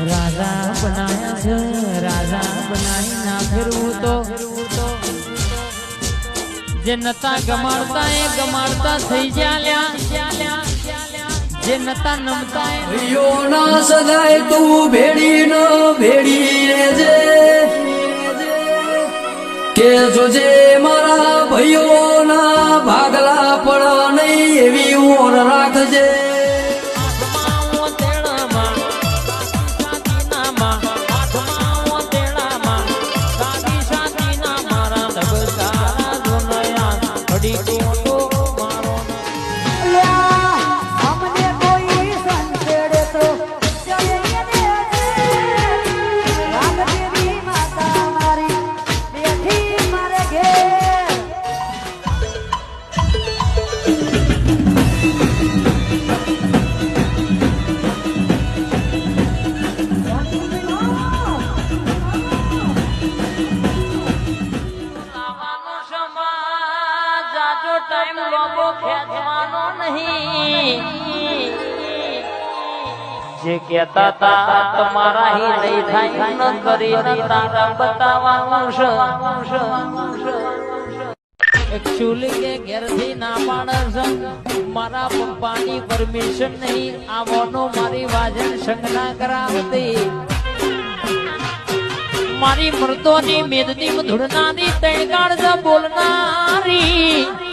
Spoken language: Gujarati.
રાજા બનાયા છે રાજા બનાવી ના ફેરવું તો જે નતા ગમાડતા એ ગમાડતા થઈ ગયા જે નતા નમતા યો ના સદાય તું ભેડી ન ભેડી રેજે કે જોજે મારા ભાઈઓ ના ભાગલા પડા નહીં એવી ઓર રાખજે ટાઈમ લોબો ખેંચવાનો નહીં જે કહેતા તા તમારા હી નહીં થાય ન કરીને તારા બતાવવાનું છે એકચ્યુઅલી કે ઘેરથી ના પાડે છે મારા પપ્પાની પરમિશન નહીં આવવાનો મારી વાજન સંગના કરાવતી મારી મર્દોની મેદની ધૂળનારી તૈણગાડ બોલનારી